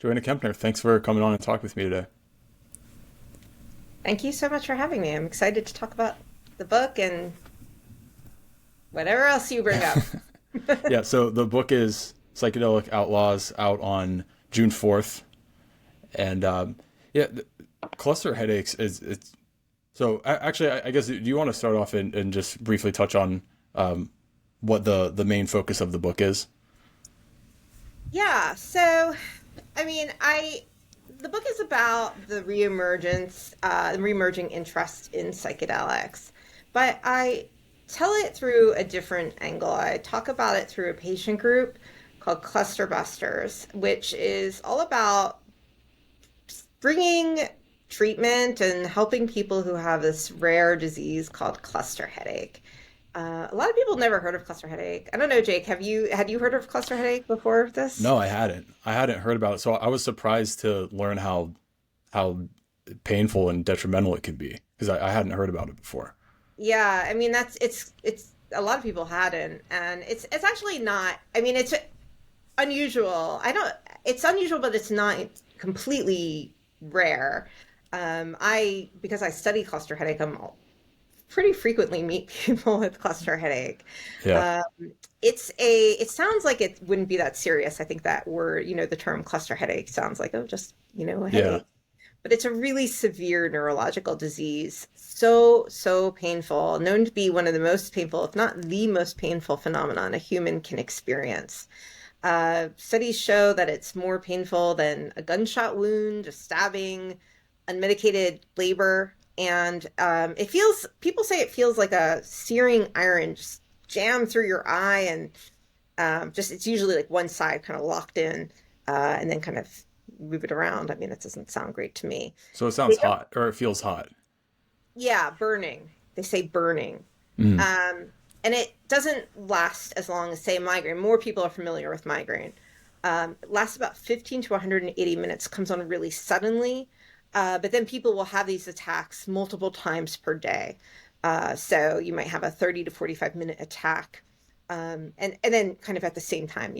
Joanna Kempner, thanks for coming on and talk with me today. Thank you so much for having me. I'm excited to talk about the book and whatever else you bring up. Yeah, so the book is Psychedelic Outlaws out on June 4th. And yeah, cluster headaches is it's so actually I guess do you want to start off and just briefly touch on what the main focus of the book is? Yeah, so I mean, I the book is about the reemerging interest in psychedelics, but I tell it through a different angle. I talk about it through a patient group called Cluster Busters, which is all about bringing treatment and helping people who have this rare disease called cluster headache. A lot of people never heard of cluster headache. I don't know, Jake, had you heard of cluster headache before this? No, I hadn't. I hadn't heard about it. So I was surprised to learn how painful and detrimental it can be because I hadn't heard about it before. Yeah, I mean it's a lot of people hadn't, and it's actually not. I mean, it's unusual. I don't. It's unusual, but it's not completely rare. I because I study cluster headache, I'm pretty frequently meet people with cluster headache. Yeah. Um, it sounds like it wouldn't be that serious. I think that word, the term cluster headache sounds like, oh, just, a Yeah. headache. But it's a really severe neurological disease. So painful, known to be one of the most painful, if not the most painful phenomenon a human can experience. Studies show that it's more painful than a gunshot wound, a stabbing, unmedicated labor. And people say it feels like a searing iron just jammed through your eye. And it's usually like one side kind of locked in and then kind of move it around. I mean, that doesn't sound great to me. So it sounds hot or it feels hot. Yeah, burning. They say burning. Mm. Um, and it doesn't last as long as, say, migraine. More people are familiar with migraine. It lasts about 15 to 180 minutes, comes on really suddenly. But then people will have these attacks multiple times per day. So you might have a 30 to 45-minute attack. And then kind of at the same time,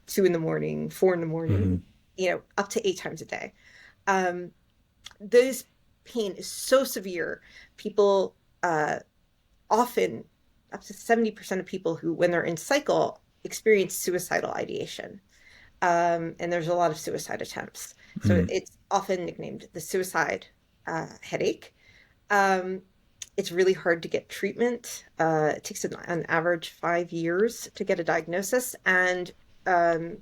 2 in the morning, 4 in the morning, Hmm. up to 8 times a day. Um, this pain is so severe. People often, up to 70% of people who, when they're in cycle, experience suicidal ideation. And there's a lot of suicide attempts. So Hmm. it's often nicknamed the suicide headache. Um, it's really hard to get treatment. It takes an average 5 years to get a diagnosis. And um,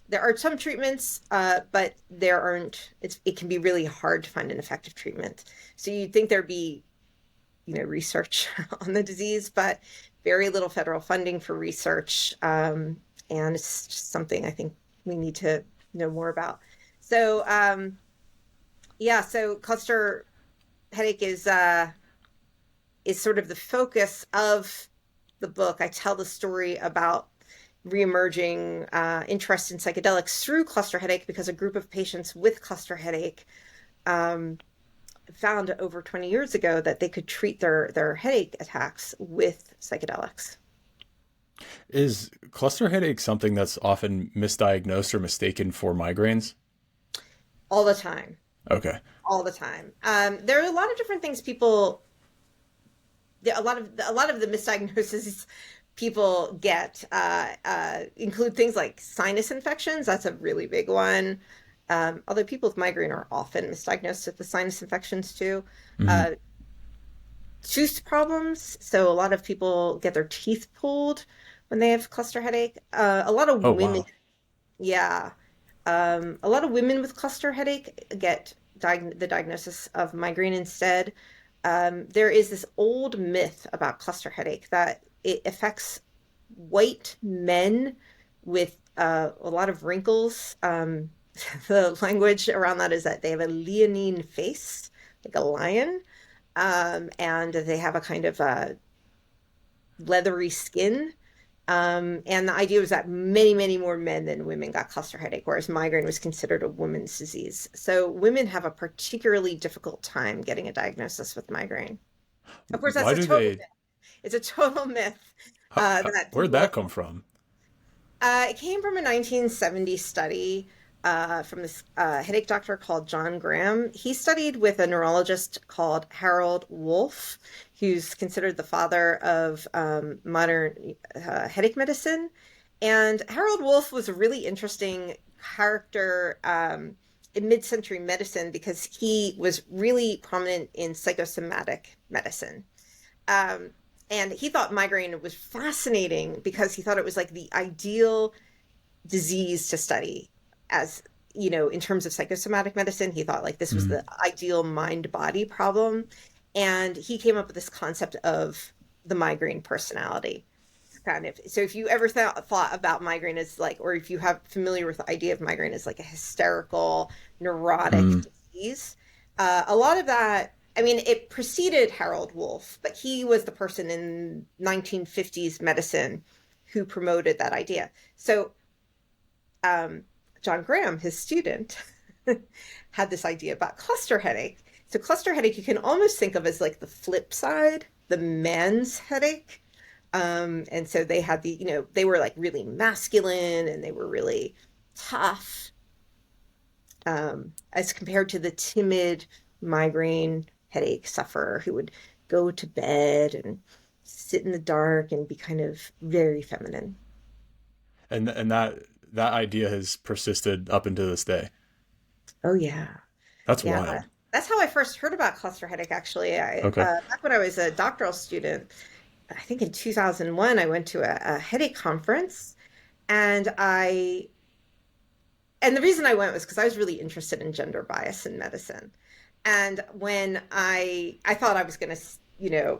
there are some treatments, but there aren't, it can be really hard to find an effective treatment. So you'd think there'd be, research on the disease, but very little federal funding for research. And it's just something I think we need to know more about. So, yeah, so cluster headache is sort of the focus of the book. I tell the story about reemerging interest in psychedelics through cluster headache because a group of patients with cluster headache um, found over 20 years ago that they could treat their headache attacks with psychedelics Is cluster headache something that's often misdiagnosed or mistaken for migraines? all the time, Okay. all the time. There are a lot of different things people, a lot of the misdiagnoses people get include things like sinus infections. That's a really big one. Although people with migraine are often misdiagnosed with the sinus infections too. Hmm. Uh, Tooth problems. So a lot of people get their teeth pulled when they have cluster headache. A lot of Oh, women, wow. yeah, a lot of women with cluster headache get the diagnosis of migraine instead. There is this old myth about cluster headache that it affects white men with a lot of wrinkles. The language around that is that they have a leonine face, like a lion, and they have a kind of a leathery skin. And the idea was that many, many more men than women got cluster headache, whereas migraine was considered a woman's disease. So women have a particularly difficult time getting a diagnosis with migraine. Of course, that's Why a do total they? myth. It's a total myth that Where'd that people. come from? It came from a 1970 study. from this headache doctor called John Graham. He studied with a neurologist called Harold Wolff, who's considered the father of modern headache medicine. And Harold Wolff was a really interesting character in mid-century medicine because he was really prominent in psychosomatic medicine. Um, and he thought migraine was fascinating because he thought it was like the ideal disease to study as, in terms of psychosomatic medicine. He thought like this was Mm. the ideal mind body problem. And he came up with this concept of the migraine personality. Kind of. So if you ever thought about migraine as like, or if you have familiar with the idea of migraine as like a hysterical, neurotic Mm. disease, a lot of that, I mean, it preceded Harold Wolff, but he was the person in 1950s medicine who promoted that idea. So um, John Graham, his student, had this idea about cluster headache. So cluster headache, you can almost think of as like the flip side, the man's headache. And so they had they were like really masculine and they were really tough, as compared to the timid migraine headache sufferer who would go to bed and sit in the dark and be kind of very feminine. And that idea has persisted up until this day. Oh yeah. That's Yeah. wild. That's how I first heard about cluster headache, actually. Okay. Back when I was a doctoral student, I think in 2001, I went to a headache conference and and the reason I went was because I was really interested in gender bias in medicine. And when I thought I was going to,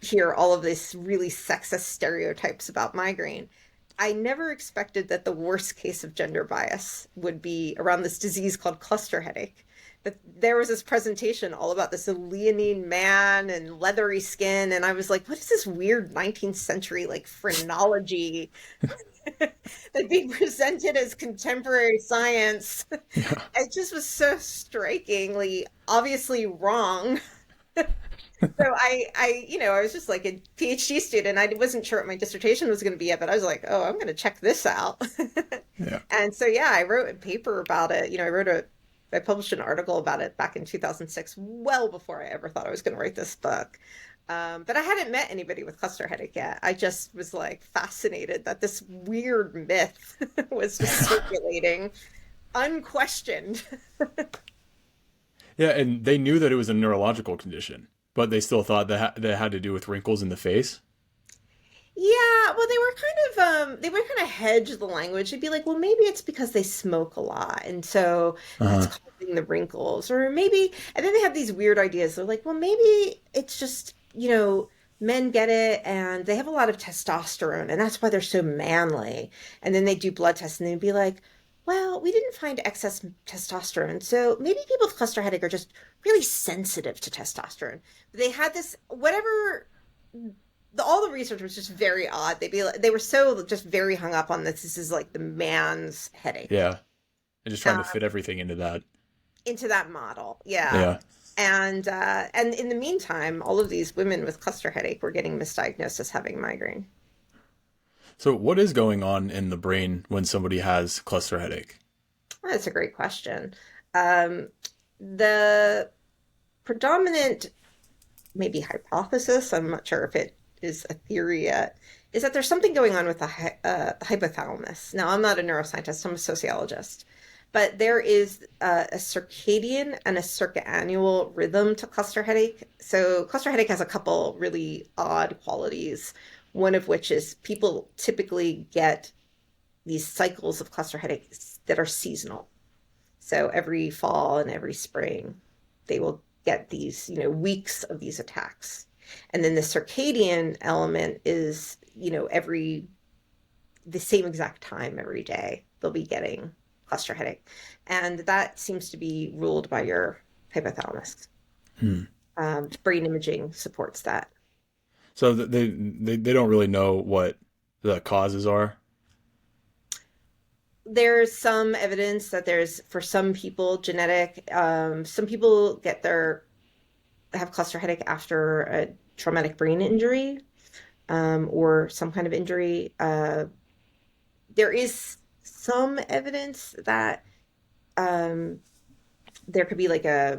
hear all of this really sexist stereotypes about migraine, I never expected that the worst case of gender bias would be around this disease called cluster headache. That there was this presentation all about this leonine man and leathery skin, and I was like, what is this weird 19th century like phrenology that being presented as contemporary science? Yeah. It just was so strikingly obviously wrong. So I was just like a PhD student. I wasn't sure what my dissertation was going to be yet, but I was like, oh, I'm going to check this out. Yeah. And so, yeah, I wrote a paper about it. I published an article about it back in 2006, well before I ever thought I was going to write this book. But I hadn't met anybody with cluster headache yet. I just was like fascinated that this weird myth was just circulating unquestioned. Yeah, and they knew that it was a neurological condition, but they still thought that had to do with wrinkles in the face. Yeah, well, they were kind of hedge the language. They'd be like, well, maybe it's because they smoke a lot, and so that's Uh-huh. causing the wrinkles, or maybe. And then they have these weird ideas. They're like, well, maybe it's just men get it, and they have a lot of testosterone, and that's why they're so manly. And then they do blood tests, and they'd be like, well, we didn't find excess testosterone, so maybe people with cluster headache are just really sensitive to testosterone. But they had this whatever all the research was just very odd. They were so just very hung up on this. This is like the man's headache, Yeah. And just trying to uh, fit everything into that. into that model. Yeah. Yeah. And in the meantime, all of these women with cluster headache were getting misdiagnosed as having migraine. So what is going on in the brain when somebody has cluster headache? That's a great question. Um, the predominant maybe hypothesis, I'm not sure if it is a theory yet, is that there's something going on with the hypothalamus. Now, I'm not a neuroscientist, I'm a sociologist, but there is a circadian and a circannual rhythm to cluster headache. So, cluster headache has a couple really odd qualities, one of which is people typically get these cycles of cluster headaches that are seasonal. So, every fall and every spring, they will get these, weeks of these attacks. And then the circadian element is, the same exact time every day, they'll be getting cluster headache. And that seems to be ruled by your hypothalamus. Hmm. Brain imaging supports that. So they don't really know what the causes are. There's some evidence that there's, for some people, genetic. Some people have cluster headache after a traumatic brain injury, or some kind of injury. There is some evidence that um, there could be like a,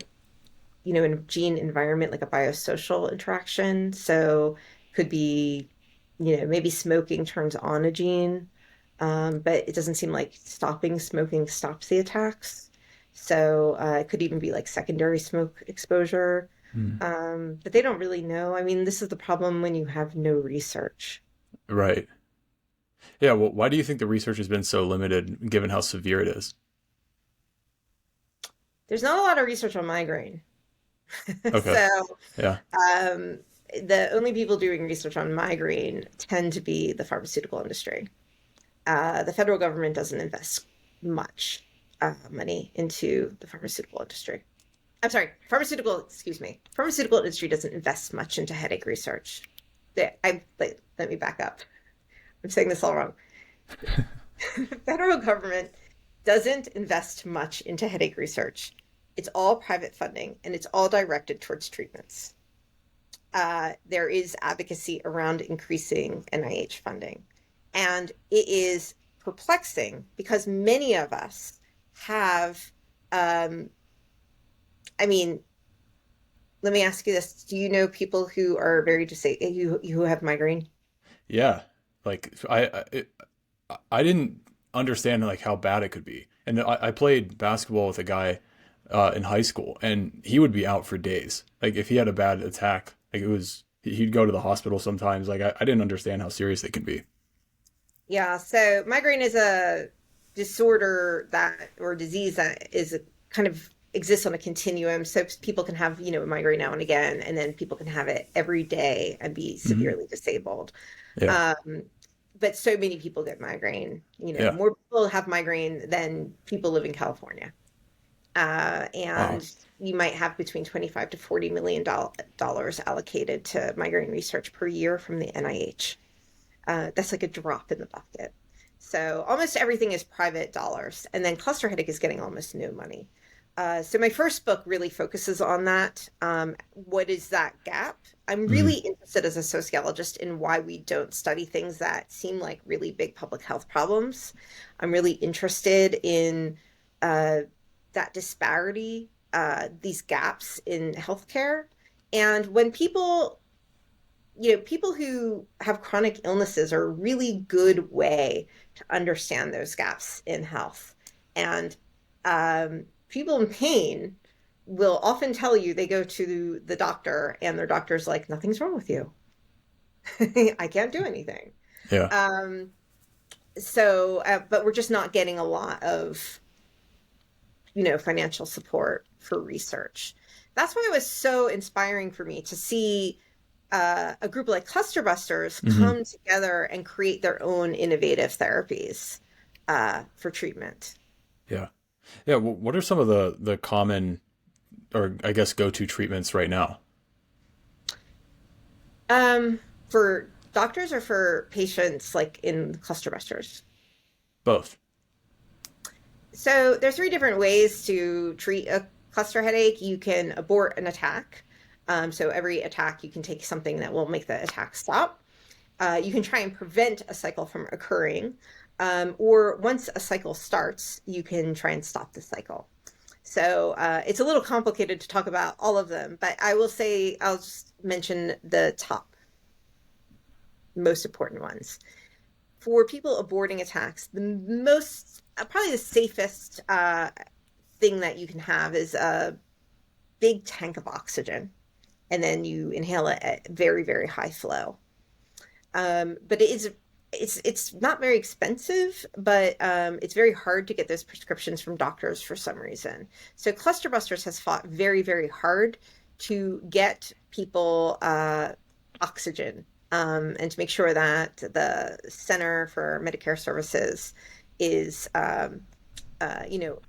in a gene environment, like a biosocial interaction. So could be, maybe smoking turns on a gene, but it doesn't seem like stopping smoking stops the attacks. So it could even be like secondary smoke exposure. Hmm. But they don't really know. I mean, this is the problem when you have no research. Right. Yeah. Well, why do you think the research has been so limited, given how severe it is? There's not a lot of research on migraine. Okay. So Yeah. um, the only people doing research on migraine tend to be the pharmaceutical industry. The federal government doesn't invest much money into the pharmaceutical industry. I'm sorry, excuse me. Pharmaceutical industry doesn't invest much into headache research. Let me back up. I'm saying this all wrong. The federal government doesn't invest much into headache research. It's all private funding and it's all directed towards treatments. There is advocacy around increasing NIH funding. And it is perplexing because many of us have, um, I mean, let me ask you this. Do you know people who are very disabled, who have migraine? Yeah. Like I didn't understand like how bad it could be. And I played basketball with a guy in high school, and he would be out for days. Like if he had a bad attack, like it was he'd go to the hospital sometimes. Like I didn't understand how serious it can be. Yeah, so migraine is a disorder that or disease that is a kind of exists on a continuum. So people can have, a migraine now and again, and then people can have it every day and be Hmm. severely disabled. Yeah. Um, but so many people get migraine, Yeah. more people have migraine than people live in California. Wow. And you might have between 25 to 40 million dollars allocated to migraine research per year from the NIH. That's like a drop in the bucket. So almost everything is private dollars. And then cluster headache is getting almost no money. So my first book really focuses on that. What is that gap? I'm really Hmm. interested as a sociologist in why we don't study things that seem like really big public health problems. I'm really interested in uh, that disparity, these gaps in healthcare. And when people who have chronic illnesses are a really good way to understand those gaps in health. And people in pain will often tell you they go to the doctor and their doctor's like, nothing's wrong with you. I can't do anything. Yeah. Um, but we're just not getting a lot of, financial support for research. That's why it was so inspiring for me to see a group like Clusterbusters Hmm. come together and create their own innovative therapies for treatment. Yeah. Yeah. What are some of the common or I guess go to treatments right now? For doctors or for patients like in Clusterbusters? Both. So there's three different ways to treat a cluster headache. You can abort an attack. So every attack, you can take something that will make the attack stop. You can try and prevent a cycle from occurring. Or once a cycle starts, you can try and stop the cycle. So it's a little complicated to talk about all of them, but I will say I'll just mention the top most important ones. For people aborting attacks, the most, probably the safest thing that you can have is a big tank of oxygen, and then you inhale it at very, very high flow. But it's not very expensive, but it's very hard to get those prescriptions from doctors for some reason. So Clusterbusters has fought very, very hard to get people oxygen, and to make sure that the Center for Medicare Services is,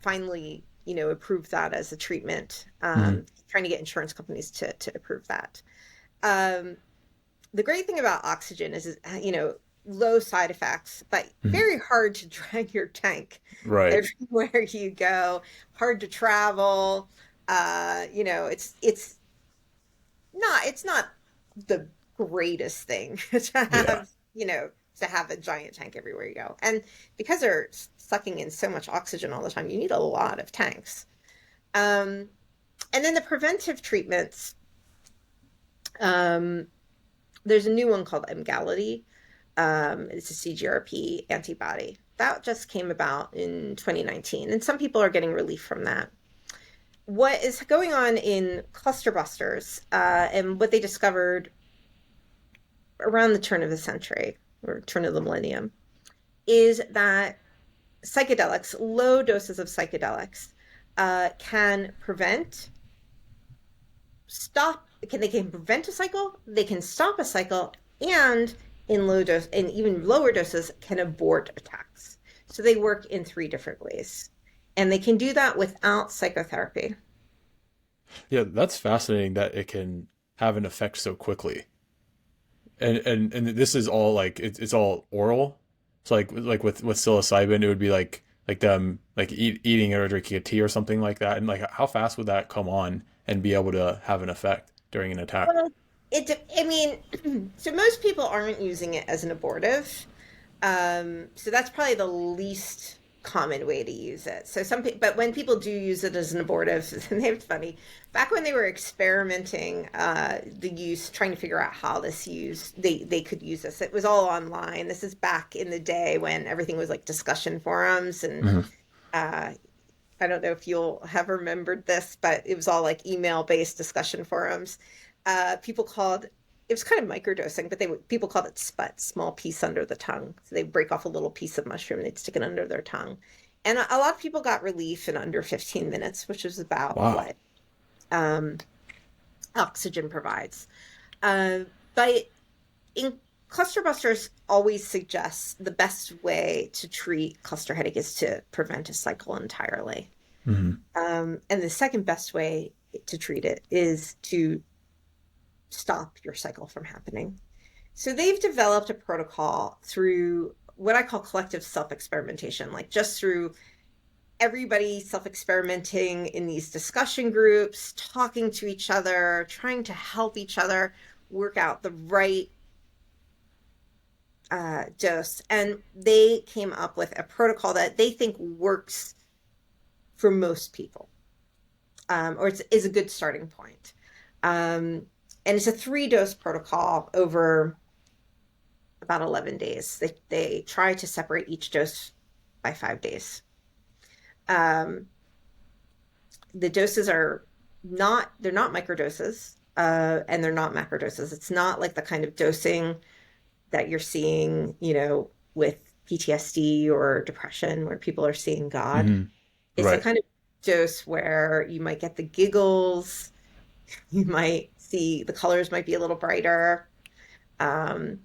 finally, approve that as a treatment. Hmm. Trying to get insurance companies to approve that. Um, the great thing about oxygen is, low side effects, but Hmm. very hard to drag your tank Right. everywhere you go, hard to travel. It's not the greatest thing to Yeah. have, to have a giant tank everywhere you go. And because they're sucking in so much oxygen all the time, you need a lot of tanks. And then the preventive treatments, um, there's a new one called Emgality. It's a CGRP antibody. That just came about in 2019, and some people are getting relief from that. What is going on in cluster busters, and what they discovered around the turn of the century or turn of the millennium, is that psychedelics, low doses of psychedelics, can prevent, stop, they can prevent a cycle, they can stop a cycle, and in low dose and even lower doses can abort attacks. So they work in three different ways. And they can do that without psychotherapy. Yeah, that's fascinating that it can have an effect so quickly. And this is all like it's all oral. So like with psilocybin, it would be like them like eating it or drinking a tea or something like that. And like how fast would that come on and be able to have an effect during an attack? Well, I mean, so most people aren't using it as an abortive. So that's probably the least common way to use it. So but when people do use it as an abortive, and it's funny, back when they were experimenting the use, trying to figure out how they could use this. It was all online. This is back in the day when everything was like discussion forums, and Hmm. uh, I don't know if you'll have remembered this, but it was all like email-based discussion forums. People called it was kind of microdosing, but people called it sput, small piece under the tongue. So they break off a little piece of mushroom, they'd stick it under their tongue, and a lot of people got relief in under 15 minutes, which is about Wow. what um, oxygen provides. But in cluster busters always suggests the best way to treat cluster headache is to prevent a cycle entirely. Hmm. And the second best way to treat it is to stop your cycle from happening. So they've developed a protocol through what I call collective self-experimentation, like just through everybody self-experimenting in these discussion groups, talking to each other, trying to help each other work out the right dose. And they came up with a protocol that they think works for most people, or is a good starting point. And it's a 3-dose protocol over about 11 days. They try to separate each dose by 5 days. Um, the doses are they're not microdoses, and they're not macrodoses. It's not like the kind of dosing that you're seeing, with PTSD or depression where people are seeing God. Hmm. It's the Right. kind of dose where you might get the giggles, you might see the colors might be a little brighter, um,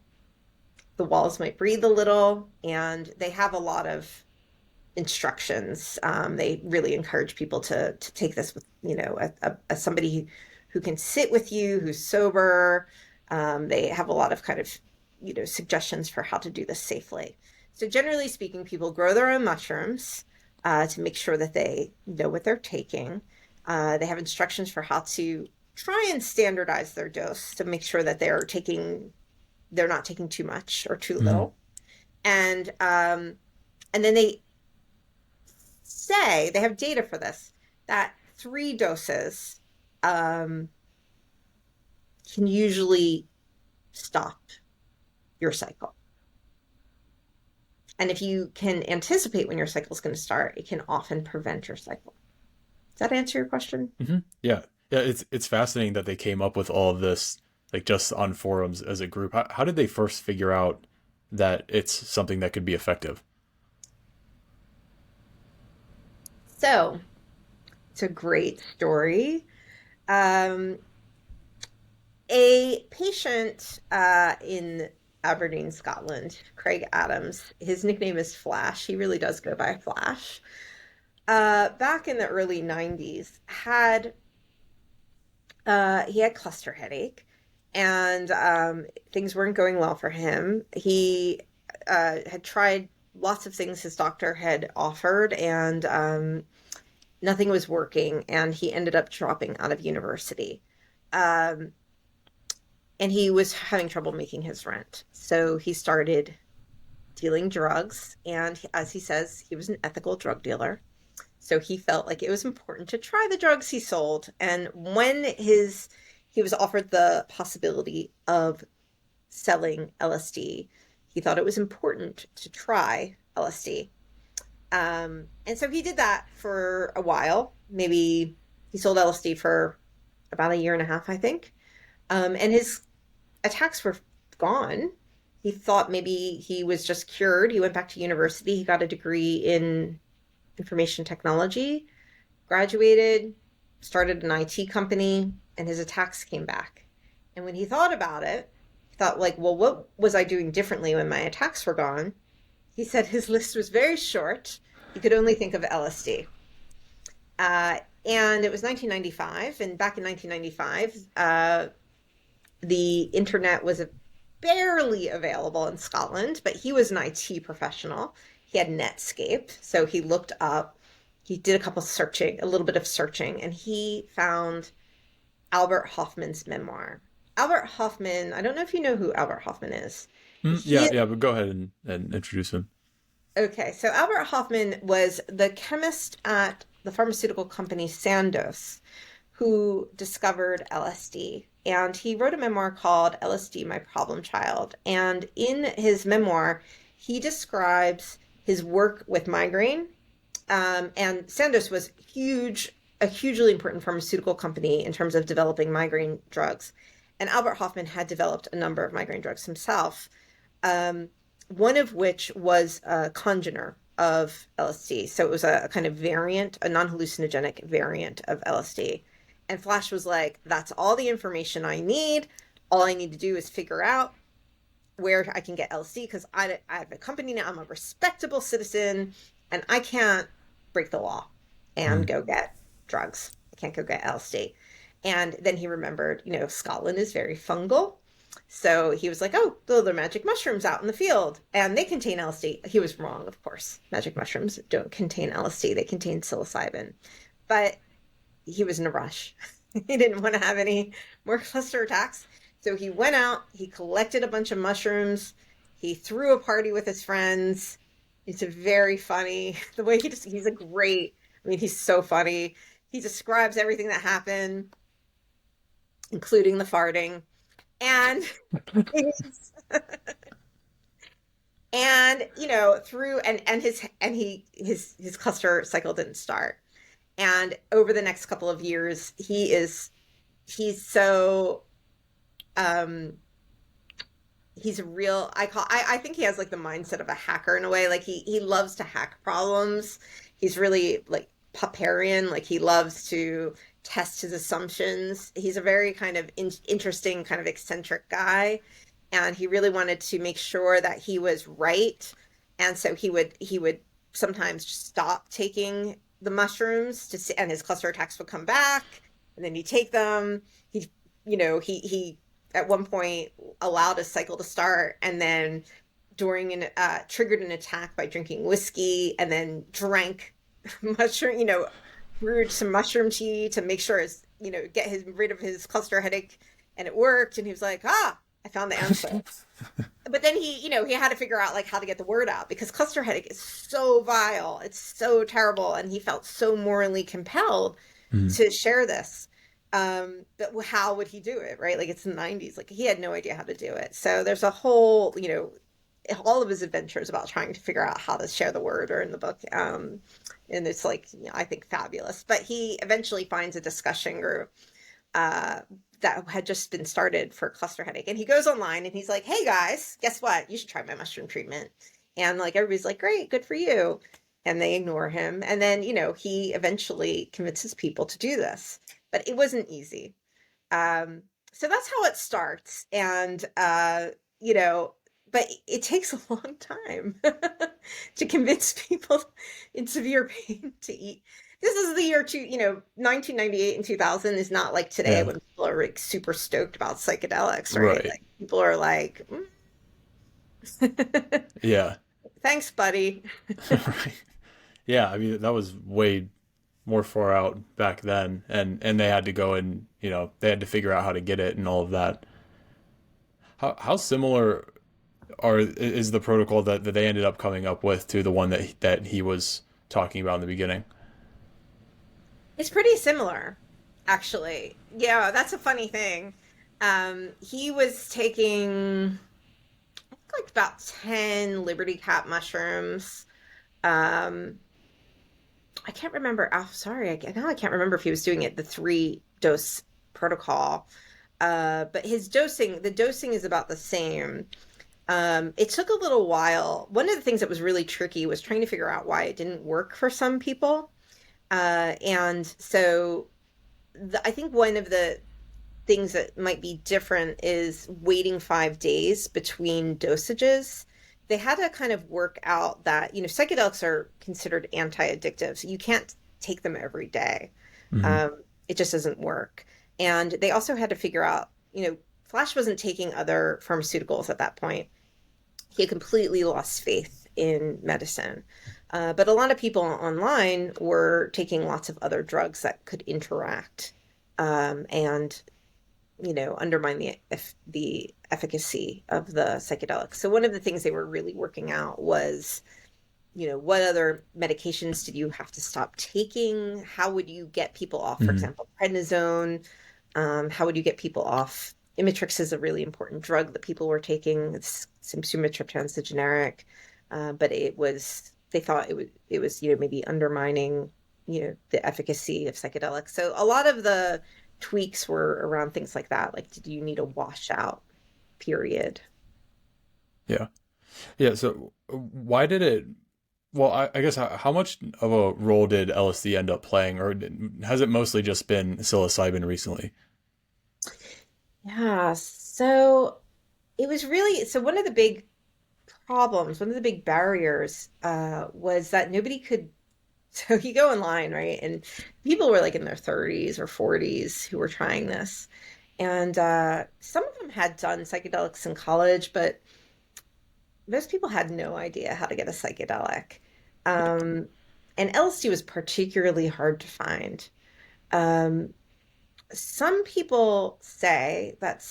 the walls might breathe a little, and they have a lot of instructions. They really encourage people to take this with, somebody who can sit with you, who's sober. They have a lot of kind of, suggestions for how to do this safely. So generally speaking, people grow their own mushrooms to make sure that they know what they're taking. They have instructions for how to try and standardize their dose to make sure that they're not taking too much or too Hmm. little. And then they have data for this, that 3 doses um, can usually stop your cycle. And if you can anticipate when your cycle is going to start, it can often prevent your cycle. Does that answer your question? Hmm. Yeah. Yeah. It's fascinating that they came up with all of this like just on forums as a group. How did they first figure out that it's something that could be effective? So it's a great story. Um, a patient in Aberdeen, Scotland, Craig Adams, his nickname is Flash. He really does go by Flash. Back in the early 90s, he had cluster headache, and things weren't going well for him. He had tried lots of things his doctor had offered, and nothing was working, and he ended up dropping out of university. Um, and he was having trouble making his rent. So he started dealing drugs. And as he says, he was an ethical drug dealer. So he felt like it was important to try the drugs he sold. And when he was offered the possibility of selling LSD, he thought it was important to try LSD. And so he did that for a while. Maybe he sold LSD for about a year and a half, I think. And his attacks were gone. He thought maybe he was just cured. He went back to university. He got a degree in information technology, graduated, started an IT company, and his attacks came back. And when he thought about it, he thought like, well, what was I doing differently when my attacks were gone? He said his list was very short. He could only think of LSD. And it was 1995. And back in 1995, the internet was barely available in Scotland, but he was an IT professional. He had Netscape. So he looked up, he did a little bit of searching, and he found Albert Hoffman's memoir. Albert Hoffman, I don't know if you know who Albert Hoffman is. Yeah, He yeah, but go ahead and introduce him. Okay, so Albert Hoffman was the chemist at the pharmaceutical company Sandoz who discovered LSD. And he wrote a memoir called LSD, My Problem Child. And in his memoir, he describes his work with migraine. And Sandoz was a hugely important pharmaceutical company in terms of developing migraine drugs. And Albert Hoffman had developed a number of migraine drugs himself. One of which was a congener of LSD. So it was a kind of variant, a non-hallucinogenic variant of LSD. And Flash was like, that's all the information I need. All I need to do is figure out where I can get LSD because I have a company now. I'm a respectable citizen and I can't break the law and Mm. go get drugs. I can't go get LSD. And then he remembered, Scotland is very fungal. So he was like, oh, those are magic mushrooms out in the field and they contain LSD. He was wrong, of course. Magic mushrooms don't contain LSD. They contain psilocybin. But he was in a rush. He didn't want to have any more cluster attacks. So he went out, he collected a bunch of mushrooms, he threw a party with his friends. It's a very funny, the way he's he's so funny. He describes everything that happened, including the farting. And and through and his cluster cycle didn't start. And over the next couple of years, he's so he's a real I think he has like the mindset of a hacker in a way. Like he loves to hack problems. He's really like Popperian, like he loves to test his assumptions. He's a very kind of interesting, kind of eccentric guy, and he really wanted to make sure that he was right. And so he would sometimes stop taking the mushrooms to see, and his cluster attacks would come back, and then he'd take them. He at one point allowed a cycle to start, and then triggered an attack by drinking whiskey, and then drank mushroom, brewed some mushroom tea to make sure get rid of his cluster headache, and it worked. And he was like, I found the answer. But then he had to figure out like how to get the word out because cluster headache is so vile. It's so terrible. And he felt so morally compelled to share this. But how would he do it? Right. Like it's the 90s. Like he had no idea how to do it. So there's a whole, all of his adventures about trying to figure out how to share the word are in the book. And it's like, I think fabulous, but he eventually finds a discussion group, that had just been started for cluster headache. And he goes online and he's like, hey guys, guess what? You should try my mushroom treatment. And like, everybody's like, great, good for you. And they ignore him. And then, he eventually convinces people to do this, but it wasn't easy. So that's how it starts. And, but it takes a long time to convince people in severe pain to eat. This is the year 1998 and 2000 is not like today Yeah. when people are like super stoked about psychedelics, right? Right. Like people are like, Yeah. thanks, buddy. Right. Yeah. I mean, that was way more far out back then, and they had to go and they had to figure out how to get it and all of that. How similar or is the protocol that they ended up coming up with to the one that he was talking about in the beginning? It's pretty similar, actually. Yeah, that's a funny thing. He was taking like about 10 Liberty Cap mushrooms. Um, I can't remember. Oh, sorry. Now I can't remember if he was doing it the 3 dose protocol. But the dosing is about the same. It took a little while. One of the things that was really tricky was trying to figure out why it didn't work for some people. And so I think one of the things that might be different is waiting 5 days between dosages. They had to kind of work out that, psychedelics are considered anti-addictive, so you can't take them every day. Mm-hmm. It just doesn't work. And they also had to figure out, Flash wasn't taking other pharmaceuticals at that point. He had completely lost faith in medicine. But a lot of people online were taking lots of other drugs that could interact and undermine the efficacy of the psychedelics. So one of the things they were really working out was, what other medications did you have to stop taking? How would you get people off, for Mm-hmm. example, prednisone? How would you get people off? Imitrix is a really important drug that people were taking. It's sumatriptan's the generic, but they thought it was maybe undermining the efficacy of psychedelics. So a lot of the tweaks were around things like that. Like, did you need a washout period? Yeah. Yeah. So why did it? Well, I guess how much of a role did LSD end up playing, or has it mostly just been psilocybin recently? Yeah, so it was really so one of the big problems, one of the big barriers was that nobody could. So you go online, right? And people were like in their 30s or 40s who were trying this. And some of them had done psychedelics in college, but most people had no idea how to get a psychedelic. Um, and LSD was particularly hard to find. Um, some people say that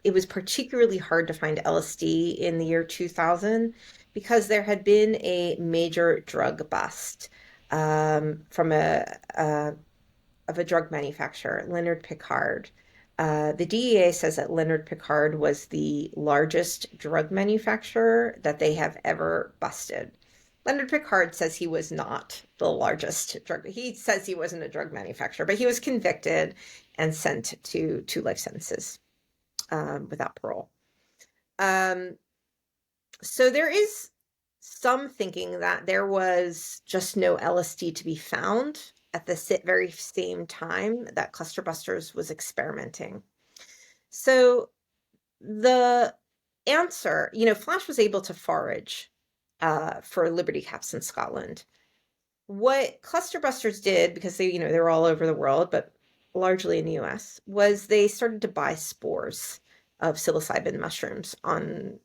it was particularly hard to find LSD in the year 2000 because there had been a major drug bust from a drug manufacturer, Leonard Picard. The DEA says that Leonard Picard was the largest drug manufacturer that they have ever busted. Leonard Picard says he was not the largest drug. He says he wasn't a drug manufacturer, but he was convicted and sent to 2 life sentences without parole. Um, so there is some thinking that there was just no LSD to be found at the very same time that Cluster Busters was experimenting. So the answer, Flash was able to forage for Liberty Caps in Scotland. What Cluster Busters did, because they were all over the world, but largely in the US, was they started to buy spores of psilocybin mushrooms and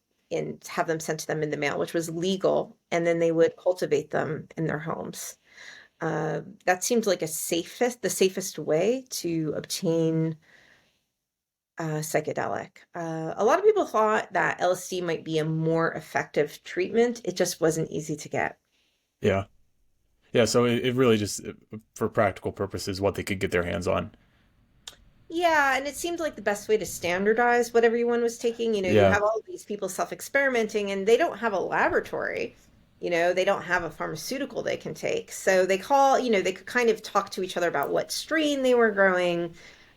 have them sent to them in the mail, which was legal, and then they would cultivate them in their homes. That seemed like the safest way to obtain psychedelic. A lot of people thought that LSD might be a more effective treatment. It just wasn't easy to get. Yeah. Yeah. So it really just for practical purposes what they could get their hands on. Yeah, and it seemed like the best way to standardize what everyone was taking. You Yeah. have all these people self-experimenting, and they don't have a laboratory. They don't have a pharmaceutical they can take. So they could kind of talk to each other about what strain they were growing.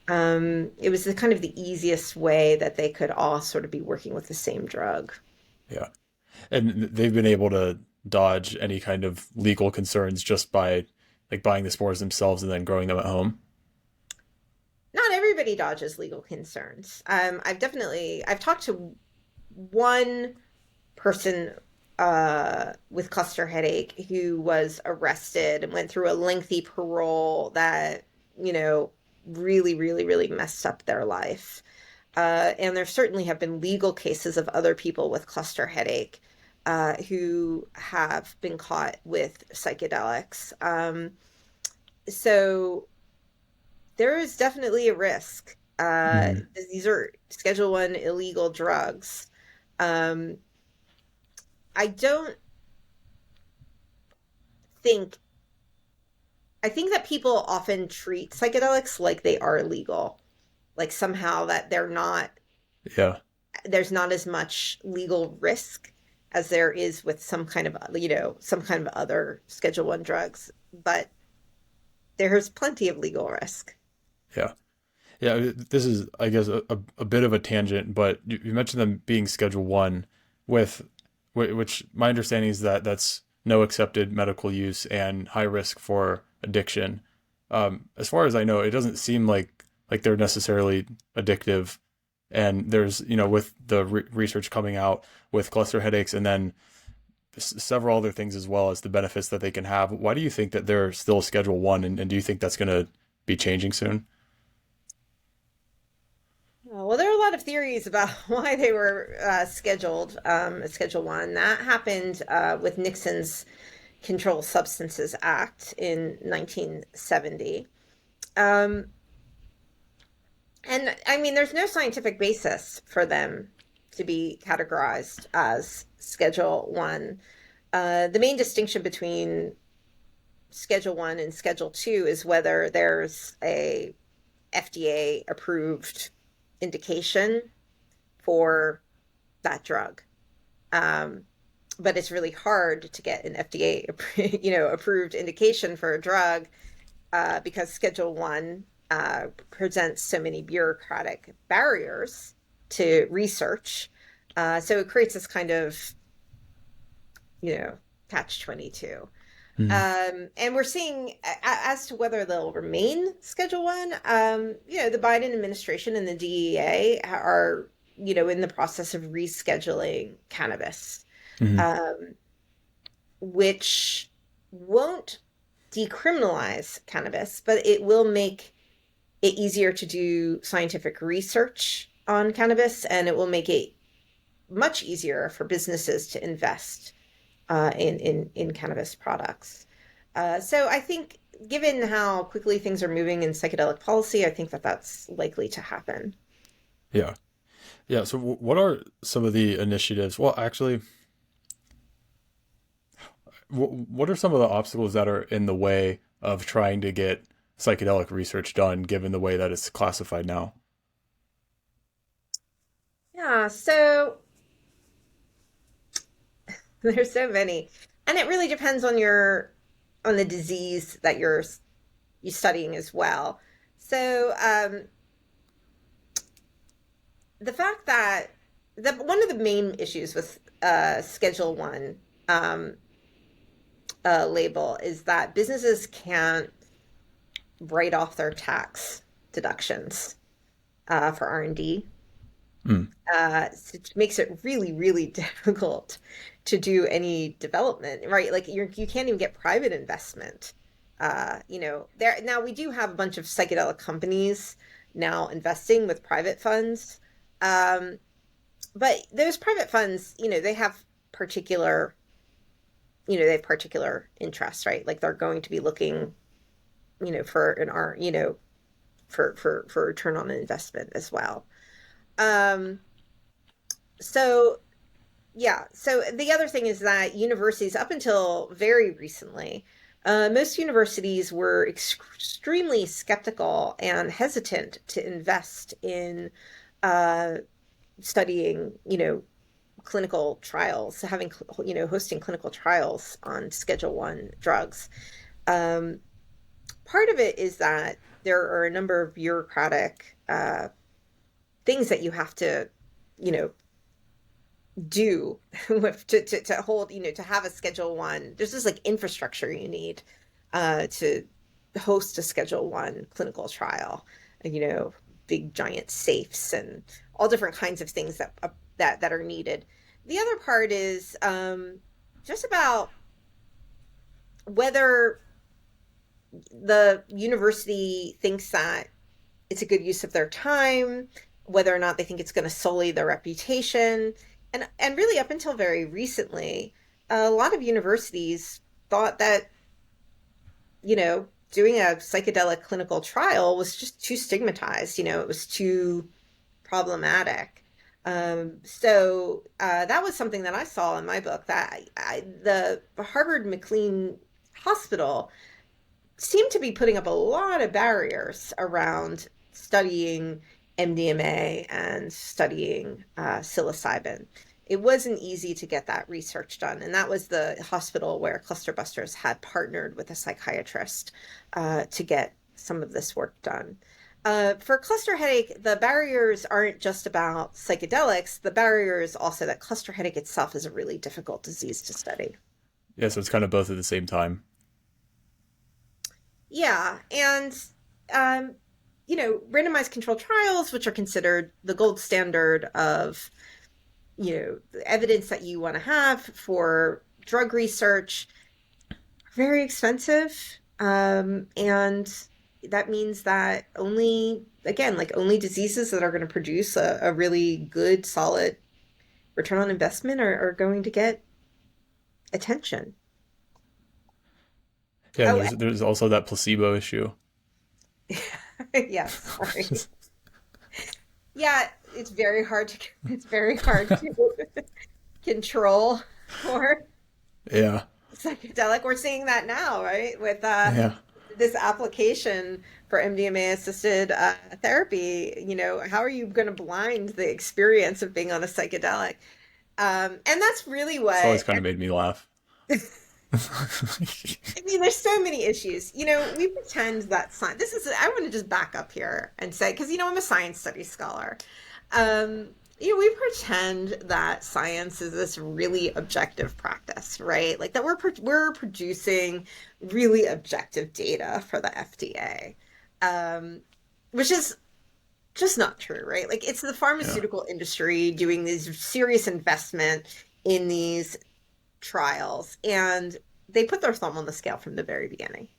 It was the kind of the easiest way that they could all sort of be working with the same drug. Yeah. And they've been able to dodge any kind of legal concerns just by like buying the spores themselves and then growing them at home. Not everybody dodges legal concerns. I've talked to one person with cluster headache who was arrested and went through a lengthy parole that, really, really, really messed up their life. And there certainly have been legal cases of other people with cluster headache who have been caught with psychedelics. So there is definitely a risk. Mm. These are Schedule One illegal drugs. Um, I don't think I think that people often treat psychedelics like they are illegal, like somehow that Yeah. there's not as much legal risk as there is with some kind of other Schedule One drugs, but there's plenty of legal risk. Yeah. Yeah. This is, I guess, a bit of a tangent, but you mentioned them being Schedule One, with which my understanding is that that's no accepted medical use and high risk for addiction. As far as I know, it doesn't seem like they're necessarily addictive. And there's, with the research coming out with cluster headaches, and then several other things as well as the benefits that they can have. Why do you think that they're still Schedule One, and do you think that's going to be changing soon? Well, there are a lot of theories about why they were scheduled as Schedule One. That happened with Nixon's Controlled Substances Act in 1970. Um, and I mean, there's no scientific basis for them to be categorized as Schedule One. The main distinction between Schedule One and Schedule Two is whether there's a FDA approved indication for that drug. Um, but it's really hard to get an FDA, approved indication for a drug because Schedule One presents so many bureaucratic barriers to research. So it creates this kind of, catch 22. Mm. And we're seeing, as to whether they'll remain Schedule One, the Biden administration and the DEA are, in the process of rescheduling cannabis, Mm. um, which won't decriminalize cannabis, but it will make it easier to do scientific research on cannabis, and it will make it much easier for businesses to invest in cannabis products. So I think, given how quickly things are moving in psychedelic policy, I think that that's likely to happen. Yeah. Yeah. So what are some of the initiatives? Well, actually, what are some of the obstacles that are in the way of trying to get psychedelic research done, given the way that it's classified now? Yeah, so there's so many, and it really depends on the disease that you're studying as well. So the fact that one of the main issues with Schedule One um, label is that businesses can't write off their tax deductions for R&D. Mm. It makes it really, really difficult to do any development, right? Like you can't even get private investment. There now we do have a bunch of psychedelic companies now investing with private funds, um, but those private funds, particular, they have particular interests, right? Like they're going to be looking, for an R, for return on investment as well. Um, so Yeah. So the other thing is that universities, up until very recently, most universities were extremely skeptical and hesitant to invest in uh, studying, clinical trials, hosting clinical trials on Schedule One drugs. Um, Part of it is that there are a number of bureaucratic things that you have to, you know, do to hold, to have a Schedule One. There's just like infrastructure you need to host a Schedule One clinical trial. Big giant safes and all different kinds of things that are needed. The other part is just about whether the university thinks that it's a good use of their time, whether or not they think it's going to sully their reputation. And really, up until very recently, a lot of universities thought that, doing a psychedelic clinical trial was just too stigmatized. It was too problematic. That was something that I saw in my book, that the Harvard McLean Hospital seemed to be putting up a lot of barriers around studying MDMA and studying psilocybin. It wasn't easy to get that research done. And that was the hospital where Cluster Busters had partnered with a psychiatrist to get some of this work done. For cluster headache, the barriers aren't just about psychedelics. The barrier is also that cluster headache itself is a really difficult disease to study. Yeah, so it's kind of both at the same time. Yeah, and randomized controlled trials, which are considered the gold standard of, the evidence that you want to have for drug research, are very expensive. And that means that only diseases that are going to produce a really good, solid return on investment are going to get attention. Yeah, and Oh, there's also that placebo issue. yes, sorry. Yeah, it's very hard to control for Yeah, psychedelic. We're seeing that now, right? With yeah. this application for MDMA assisted therapy. How are you going to blind the experience of being on a psychedelic? And that's really It's always what, kind of made me laugh. I mean, there's so many issues. We pretend that science, I want to just back up here and say, because, I'm a science studies scholar. We pretend that science is this really objective practice, right? Like that we're producing really objective data for the FDA, which is just not true, right? Like it's the Yeah, pharmaceutical industry doing this serious investment in these trials, and they put their thumb on the scale from the very beginning.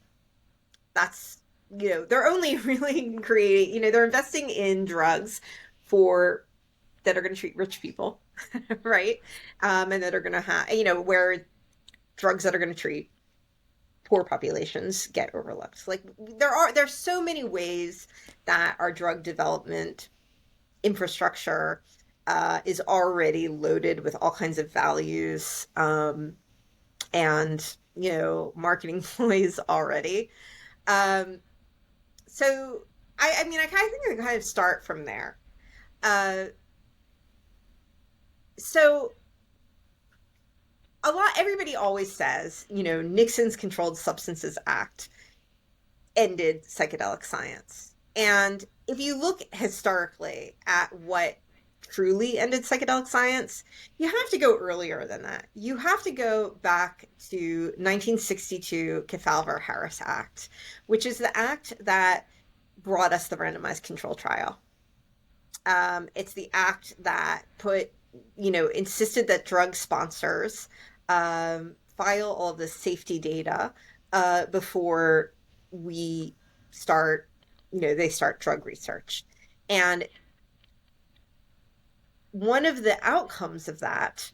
That's, they're only really creating, they're investing in drugs for that are going to treat rich people, right? And that are going to have, where drugs that are going to treat poor populations get overlooked. Like there's so many ways that our drug development infrastructure is already loaded with all kinds of values, and marketing ploys already. Um, so I mean, I kind of think I kind of start from there. Uh, so everybody always says, Nixon's Controlled Substances Act ended psychedelic science. And if you look historically at what truly ended psychedelic science, you have to go earlier than that. You have to go back to 1962 Kefauver-Harris Act, which is the act that brought us the randomized control trial. It's the act that insisted that drug sponsors file all of the safety data before we start, they start drug research. And one of the outcomes of that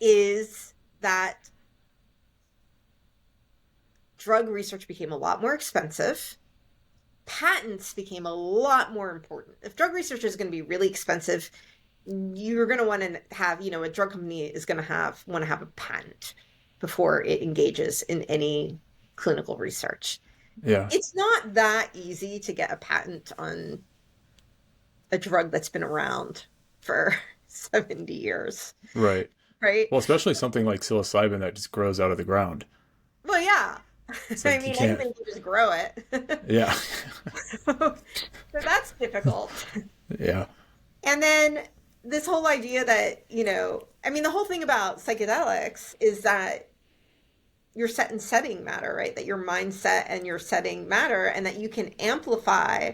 is that drug research became a lot more expensive. Patents became a lot more important. If drug research is going to be really expensive, you're going to want to have, a drug company is going to want to have a patent before it engages in any clinical research. yeah, It's not that easy to get a patent on a drug that's been around for 70 years, right. right? Well, especially something like psilocybin that just grows out of the ground. Well, yeah. It's I like you mean, can't. anything can just grow it. Yeah, So that's difficult. yeah, And then this whole idea that, I mean, the whole thing about psychedelics is that your set and setting matter, right? That your mindset and your setting matter, and that you can amplify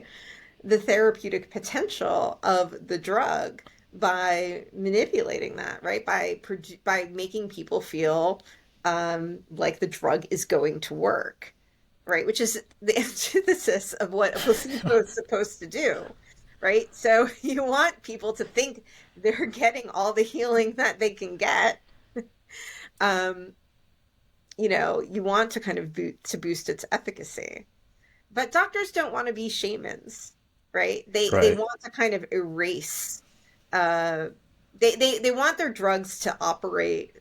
the therapeutic potential of the drug by manipulating that, right? By making people feel like the drug is going to work, right? Which is the antithesis of what a placebo is supposed to do, right? So you want people to think they're getting all the healing that they can get. Um, you want to kind of boost its efficacy. But doctors don't want to be shamans, right? They Right. want to kind of erase uh they want their drugs to operate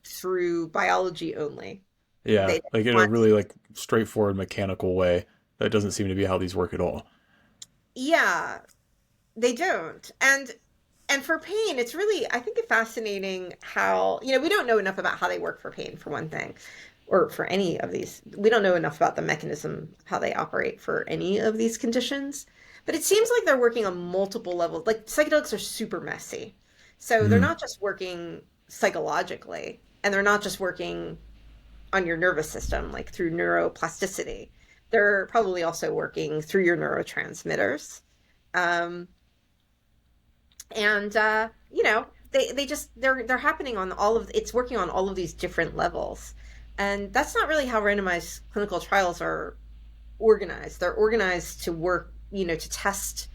through biology only. Yeah, They like in a want really like straightforward mechanical way. That doesn't seem to be how these work at all. yeah, they don't. And for pain, it's really, I think, it's fascinating how, we don't know enough about how they work for pain, for one thing, or for any of these. We don't know enough about the mechanism, how they operate for any of these conditions. But it seems like they're working on multiple levels. Like psychedelics are super messy. So they're Mm. not just working psychologically, and they're not just working on your nervous system, like through neuroplasticity. They're probably also working through your neurotransmitters. Um, and they're happening on all of it's working on all of these different levels, and that's not really how randomized clinical trials are organized. They're organized to work, to test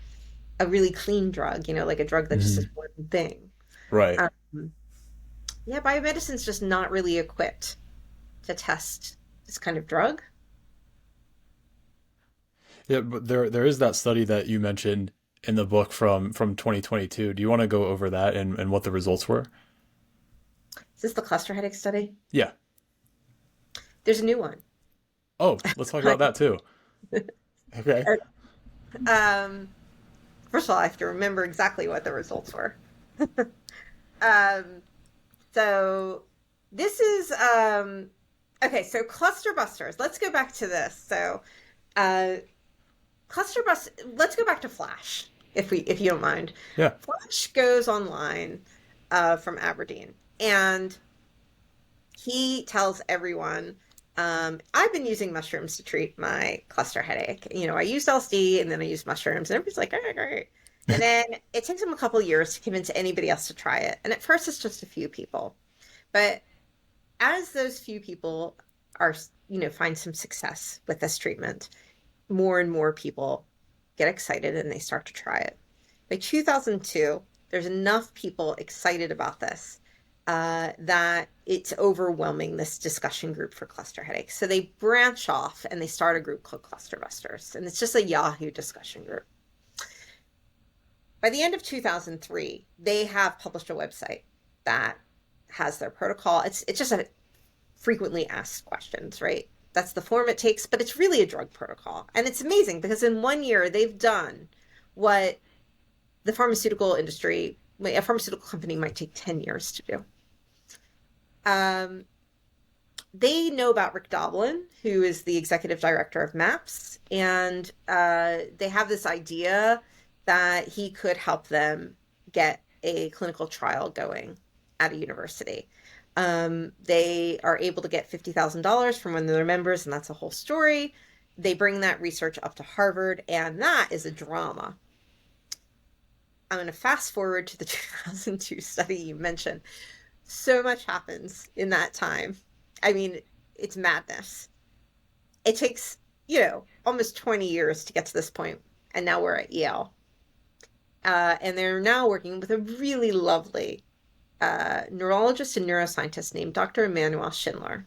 a really clean drug, like a drug that just Hmm. is one thing. Right. um, yeah, biomedicine's just not really equipped to test this kind of drug. Yeah, but there is that study that you mentioned in the book from 2022. Do you want to go over that and what the results were? Is this the cluster headache study? Yeah. There's a new one. Oh, let's talk about that too. Okay. um First of all, I have to remember exactly what the results were. Um, so this is okay, so cluster busters. Let's go back to this. So uh let's go back to Flash, if you don't mind. Yeah. Flash goes online from Aberdeen, and he tells everyone, I've been using mushrooms to treat my cluster headache. I used LSD and then I used mushrooms, and everybody's like, all right, great. And then it takes him a couple of years to convince anybody else to try it. And at first, it's just a few people. But as those few people are, find some success with this treatment, more and more people get excited and they start to try it. By 2002, there's enough people excited about this that it's overwhelming this discussion group for cluster headaches. So they branch off and they start a group called Cluster Busters, and it's just a Yahoo discussion group. By the end of 2003, they have published a website that has their protocol. It's just a frequently asked questions, right? That's the form it takes, but it's really a drug protocol. And it's amazing because in 1 year, they've done what the pharmaceutical industry, a pharmaceutical company might take 10 years to do. They know about Rick Doblin, who is the executive director of MAPS, and they have this idea that he could help them get a clinical trial going at a university. They are able to get $50,000 from one of their members, and that's a whole story. They bring that research up to Harvard, and that is a drama. I'm going to fast forward to the 2002 study you mentioned. So much happens in that time. I mean, it's madness. It takes, almost 20 years to get to this point, and now we're at Yale. And they're now working with a really lovely neurologist and neuroscientist named Dr. Emanuel Schindler.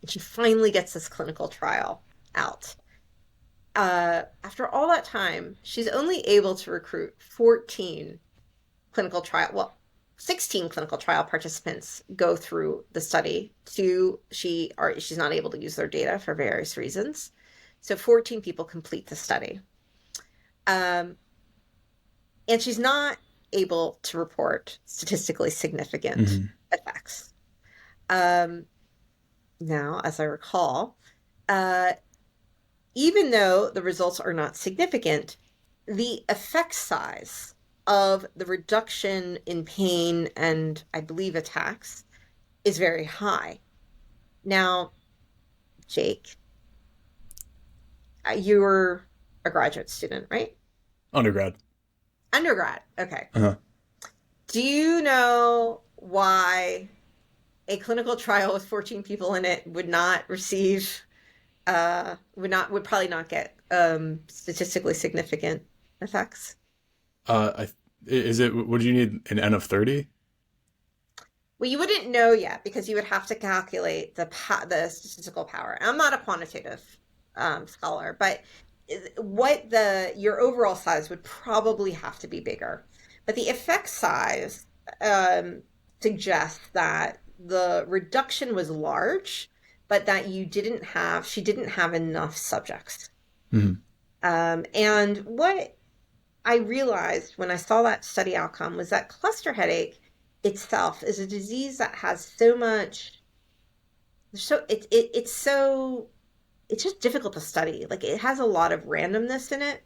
And she finally gets this clinical trial out. After all that time, she's only able to recruit 16 clinical trial participants go through the study. She's not able to use their data for various reasons. So 14 people complete the study. And she's not able to report statistically significant Hmm. effects. Now, as I recall, even though the results are not significant, the effect size of the reduction in pain and, I believe, attacks is very high. Now, Jake, you were a graduate student, right? Undergrad. Undergrad. Okay. Uh-huh. Do you know why a clinical trial with 14 people in it would not receive would probably not get statistically significant effects? Is it? Would you need an N of 30? Well, you wouldn't know yet because you would have to calculate the statistical power. I'm not a quantitative scholar, but what the your overall size would probably have to be bigger. But the effect size um, suggests that the reduction was large, but that she didn't have enough subjects. Hmm. And what I realized when I saw that study outcome was that cluster headache itself is a disease that has so much, so it's so it's just difficult to study. Like it has a lot of randomness in it.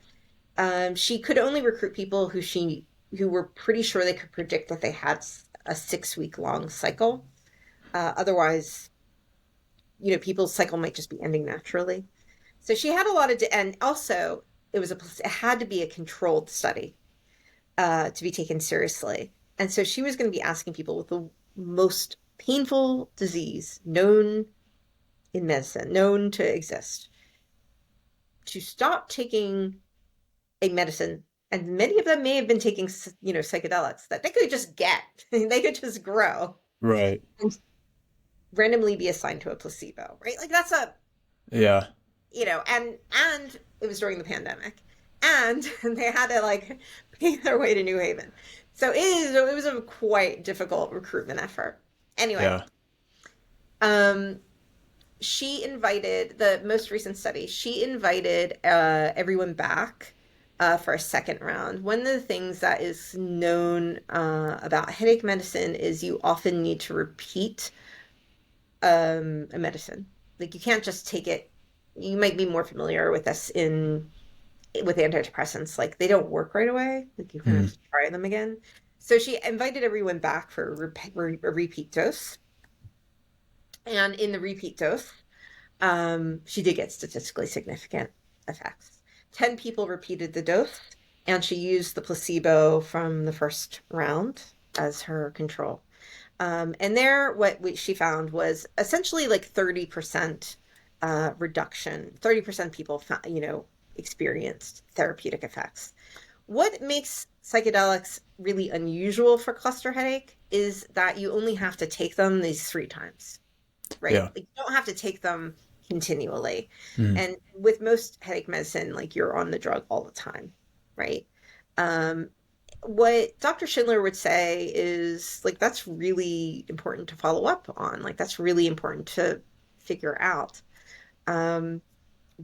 She could only recruit people who were pretty sure they could predict that they had a 6 week long cycle. Otherwise, people's cycle might just be ending naturally. So she had a lot of, and also it had to be a controlled study to be taken seriously. And so she was going to be asking people with the most painful disease known in medicine, known to exist, to stop taking a medicine. And many of them may have been taking, psychedelics that they could just get, they could just grow Right. and randomly be assigned to a placebo, right? Like that's Yeah. and it was during the pandemic, and they had to like pay their way to New Haven. So it was a quite difficult recruitment effort. Anyway, Yeah. um, she invited the most recent study. She invited everyone back for a second round. One of the things that is known about headache medicine is you often need to repeat a medicine. Like you can't just take it. You might be more familiar with this in with antidepressants. Like they don't work right away. Like you kind of Hmm. have to try them again. So she invited everyone back for a repeat dose. And in the repeat dose, she did get statistically significant effects. 10 people repeated the dose, and she used the placebo from the first round as her control. And there, she found was essentially like 30% reduction. 30% people, experienced therapeutic effects. What makes psychedelics really unusual for cluster headache is that you only have to take them these 3 times, right? Yeah. Like you don't have to take them continually. Hmm. And with most headache medicine, like you're on the drug all the time, right? Um, what Dr. Schindler would say is like that's really important to follow up on. Like that's really important to figure out. Um,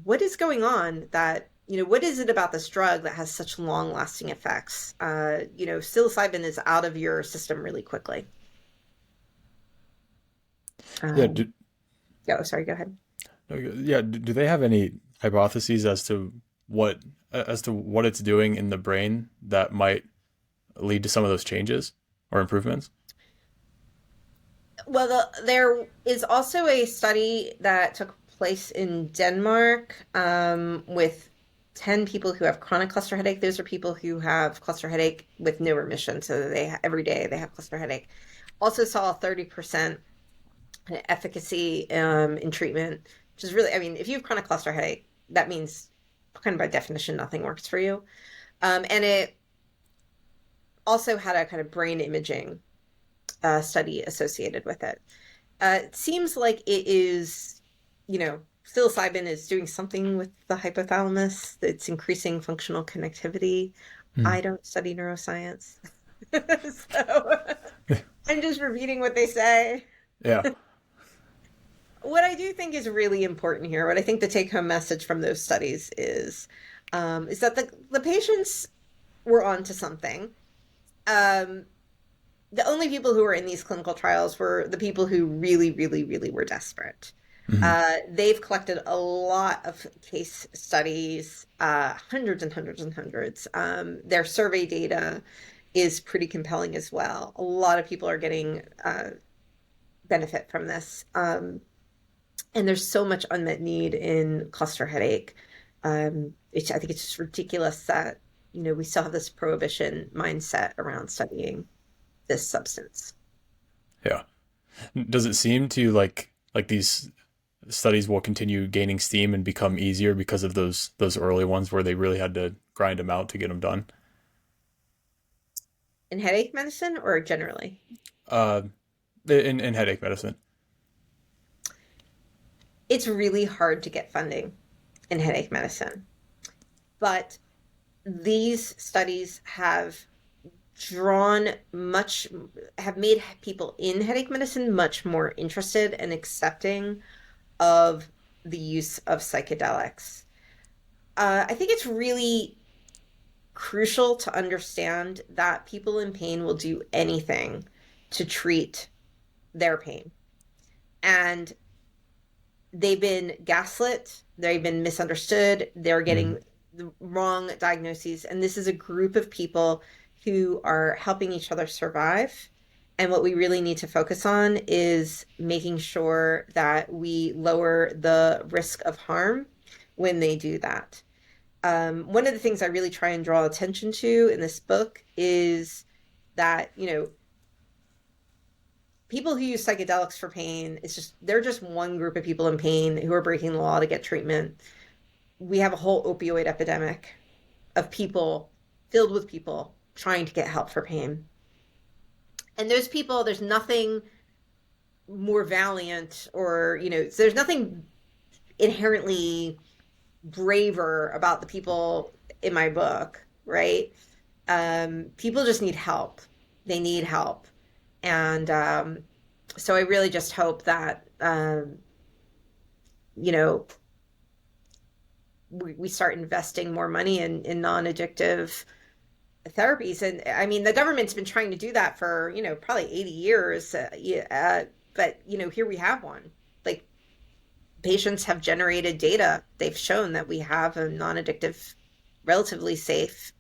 what is going on what is it about this drug that has such long lasting effects? Psilocybin is out of your system really quickly. Yeah. Um, yeah, oh, sorry, go ahead. Yeah. Do they have any hypotheses what as to what it's doing in the brain that might lead to some of those changes or improvements? Well, there is also a study that took place in Denmark with 10 people who have chronic cluster headache. Those are people who have cluster headache with no remission. So every day they have cluster headache. Also saw a 30% efficacy in treatment, which is really, I mean, if you have chronic cluster headache, that means kind of by definition, nothing works for you. And it also had a kind of brain imaging study associated with it. It seems like it is, psilocybin is doing something with the hypothalamus. It's increasing functional connectivity. Hmm. I don't study neuroscience, so I'm just repeating what they say. Yeah. What I do think is really important here, what I think the take-home message from those studies is that the patients were onto something. Um, the only people who were in these clinical trials were the people who really, really, really were desperate. Hmm. They've collected a lot of case studies, hundreds and hundreds and hundreds. Their survey data is pretty compelling as well. A lot of people are getting benefit from this. And there's so much unmet need in cluster headache. I think it's just ridiculous that, we still have this prohibition mindset around studying this substance. Yeah. Does it seem to like these studies will continue gaining steam and become easier because of those early ones where they really had to grind them out to get them done? In headache medicine or generally? Uh, in headache medicine? It's really hard to get funding in headache medicine, but these studies drawn much, have made people in headache medicine much more interested and accepting of the use of psychedelics. I think it's really crucial to understand that people in pain will do anything to treat their pain. And they've been gaslit, they've been misunderstood, they're Mm-hmm. getting the wrong diagnoses. And this is a group of people who are helping each other survive. And what we really need to focus on is making sure that we lower the risk of harm when they do that. One of the things I really try and draw attention to in this book is that, people who use psychedelics for pain, they're just one group of people in pain who are breaking the law to get treatment. We have a whole opioid epidemic of people filled with people trying to get help for pain. And those people, there's nothing more valiant or, so there's nothing inherently braver about the people in my book, right? People just need help. They need help. And so I really just hope that, you know, we start investing more money in non-addictive therapies. And I mean, the government's been trying to do that for, probably 80 years. But, here we have one. Like, patients have generated data. They've shown that we have a non-addictive, relatively safe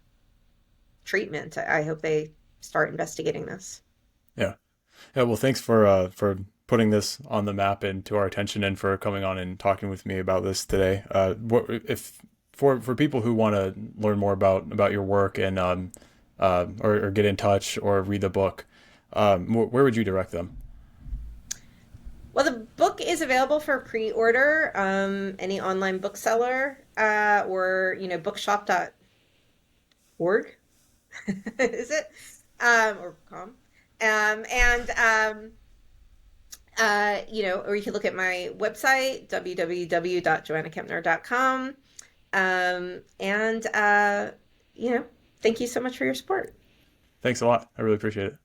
treatment. I hope they start investigating this. Yeah. Yeah. Well, thanks for putting this on the map and to our attention, and for coming on and talking with me about this today. What if for people who want to learn more about your work and or get in touch or read the book, where would you direct them? Well, the book is available for pre-order, any online bookseller, or, bookshop.org, is it? Or com. And or you can look at my website, www.joannakempner.com. And, thank you so much for your support. Thanks a lot. I really appreciate it.